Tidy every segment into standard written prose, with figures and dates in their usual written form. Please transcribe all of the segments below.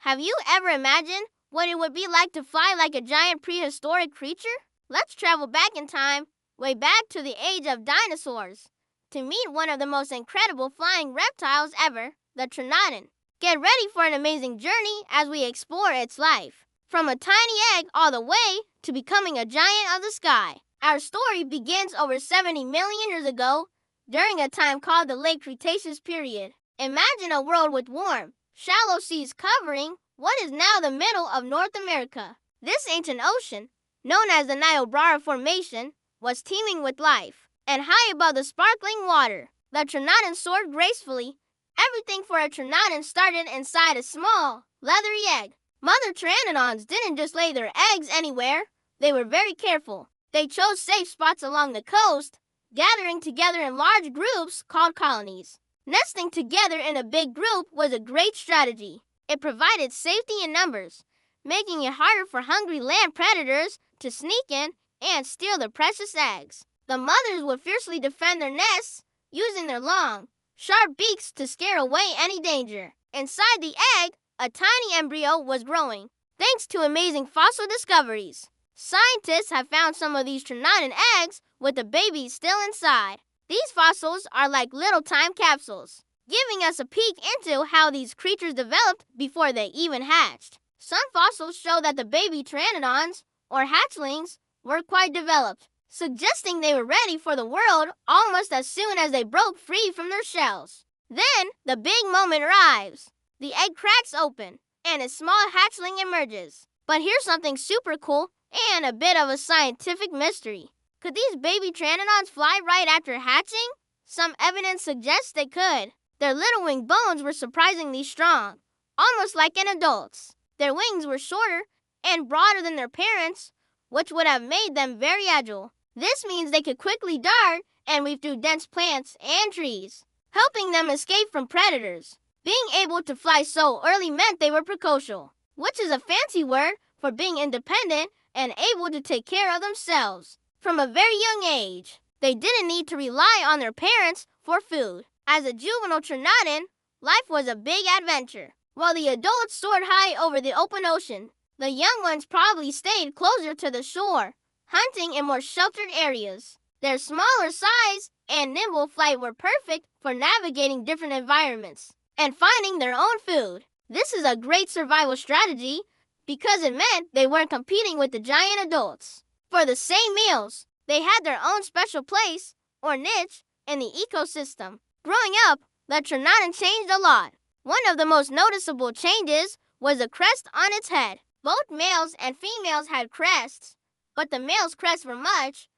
Have you ever imagined what it would be like to fly like a giant prehistoric creature? Let's travel back in time, way back to the age of dinosaurs, to meet one of the most incredible flying reptiles ever, the Pteranodon. Get ready for an amazing journey as we explore its life, from a tiny egg all the way to becoming a giant of the sky. Our story begins over 70 million years ago, during a time called the Late Cretaceous period. Imagine a world with warm, shallow seas covering what is now the middle of North America. This ancient ocean, known as the Niobrara Formation, was teeming with life, and high above the sparkling water, the Pteranodon soared gracefully. Everything for a Pteranodon started inside a small, leathery egg. Mother Pteranodons didn't just lay their eggs anywhere. They were very careful. They chose safe spots along the coast, gathering together in large groups called colonies. Nesting together in a big group was a great strategy. It provided safety in numbers, making it harder for hungry land predators to sneak in and steal the precious eggs. The mothers would fiercely defend their nests, using their long, sharp beaks to scare away any danger. Inside the egg, a tiny embryo was growing. Thanks to amazing fossil discoveries, scientists have found some of these Pteranodon eggs with the babies still inside. These fossils are like little time capsules, giving us a peek into how these creatures developed before they even hatched. Some fossils show that the baby Pteranodons, or hatchlings, were quite developed, suggesting they were ready for the world almost as soon as they broke free from their shells. Then, the big moment arrives. The egg cracks open, and a small hatchling emerges. But here's something super cool and a bit of a scientific mystery. Could these baby Pteranodons fly right after hatching? Some evidence suggests they could. Their little wing bones were surprisingly strong, almost like in adults. Their wings were shorter and broader than their parents', which would have made them very agile. This means they could quickly dart and weave through dense plants and trees, helping them escape from predators. Being able to fly so early meant they were precocial, which is a fancy word for being independent and able to take care of themselves. From a very young age, they didn't need to rely on their parents for food. As a juvenile Pteranodon, life was a big adventure. While the adults soared high over the open ocean, the young ones probably stayed closer to the shore, hunting in more sheltered areas. Their smaller size and nimble flight were perfect for navigating different environments and finding their own food. This is a great survival strategy because it meant they weren't competing with the giant adults for the same meals. They had their own special place or niche in the ecosystem. Growing up, the Pteranodon changed a lot. One of the most noticeable changes was the crest on its head. Both males and females had crests, but the male's crests were much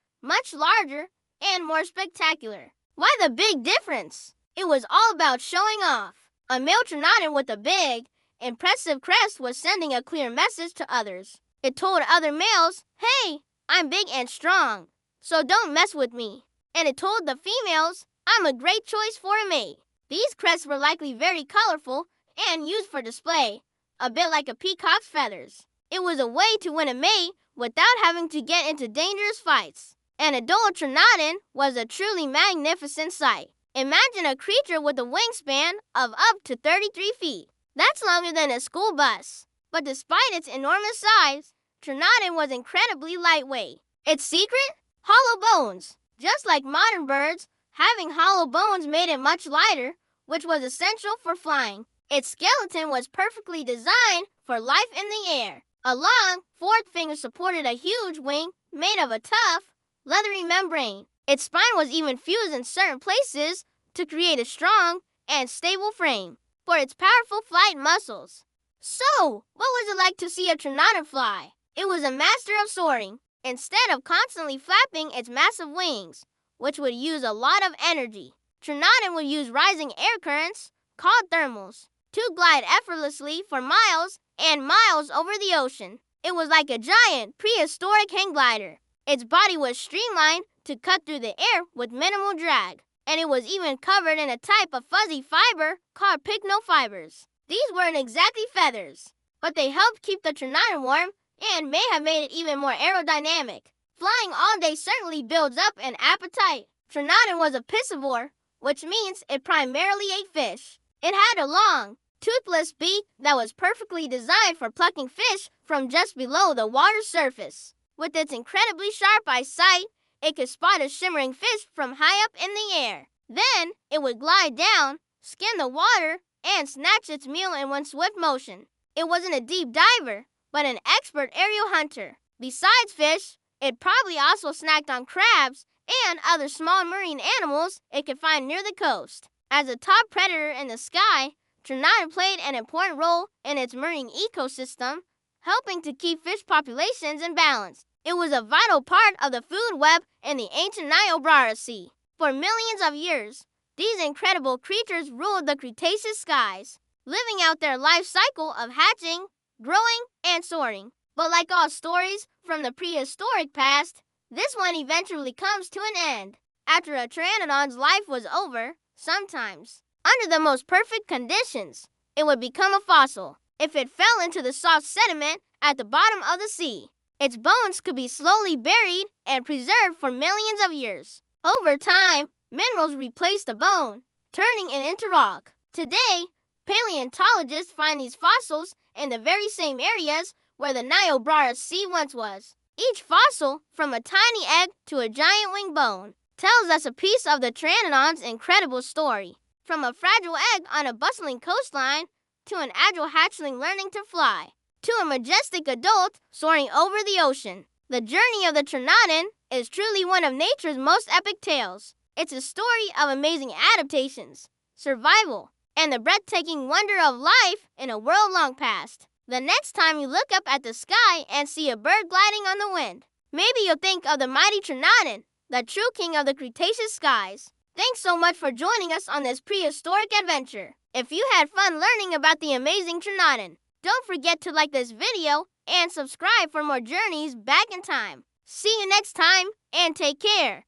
larger and more spectacular. Why the big difference? It was all about showing off. A male Pteranodon with a big, impressive crest was sending a clear message to others. It told other males, "Hey, I'm big and strong, so don't mess with me." And it told the females, "I'm a great choice for a mate." These crests were likely very colorful and used for display, a bit like a peacock's feathers. It was a way to win a mate without having to get into dangerous fights. An adult Pteranodon was a truly magnificent sight. Imagine a creature with a wingspan of up to 33 feet. That's longer than a school bus. But despite its enormous size, Pteranodon was incredibly lightweight. Its secret? Hollow bones. Just like modern birds, having hollow bones made it much lighter, which was essential for flying. Its skeleton was perfectly designed for life in the air. A long, fourth finger supported a huge wing made of a tough, leathery membrane. Its spine was even fused in certain places to create a strong and stable frame for its powerful flight muscles. So, what was it like to see a Pteranodon fly? It was a master of soaring. Instead of constantly flapping its massive wings, which would use a lot of energy, Pteranodon would use rising air currents, called thermals, to glide effortlessly for miles and miles over the ocean. It was like a giant, prehistoric hang glider. Its body was streamlined to cut through the air with minimal drag, and it was even covered in a type of fuzzy fiber called pycno fibers. These weren't exactly feathers, but they helped keep the Pteranodon warm and may have made it even more aerodynamic. Flying all day certainly builds up an appetite. Pteranodon was a piscivore, which means it primarily ate fish. It had a long, toothless beak that was perfectly designed for plucking fish from just below the water's surface. With its incredibly sharp eyesight, it could spot a shimmering fish from high up in the air. Then, it would glide down, skim the water, and snatch its meal in one swift motion. It wasn't a deep diver, but an expert aerial hunter. Besides fish, it probably also snacked on crabs and other small marine animals it could find near the coast. As a top predator in the sky, Pteranodon played an important role in its marine ecosystem, helping to keep fish populations in balance. It was a vital part of the food web in the ancient Niobrara Sea. For millions of years, these incredible creatures ruled the Cretaceous skies, living out their life cycle of hatching, growing, and soaring. But like all stories from the prehistoric past, this one eventually comes to an end. After a pteranodon's life was over, sometimes, under the most perfect conditions, it would become a fossil. If it fell into the soft sediment at the bottom of the sea, its bones could be slowly buried and preserved for millions of years. Over time, minerals replaced the bone, turning it into rock. Today, paleontologists find these fossils in the very same areas where the Niobrara Sea once was. Each fossil, from a tiny egg to a giant wing bone, tells us a piece of the pteranodon's incredible story. From a fragile egg on a bustling coastline, to an agile hatchling learning to fly, to a majestic adult soaring over the ocean. The journey of the pteranodon is truly one of nature's most epic tales. It's a story of amazing adaptations, survival, and the breathtaking wonder of life in a world long past. The next time you look up at the sky and see a bird gliding on the wind, maybe you'll think of the mighty pteranodon, the true king of the Cretaceous skies. Thanks so much for joining us on this prehistoric adventure. If you had fun learning about the amazing pteranodon, don't forget to like this video and subscribe for more journeys back in time. See you next time and take care.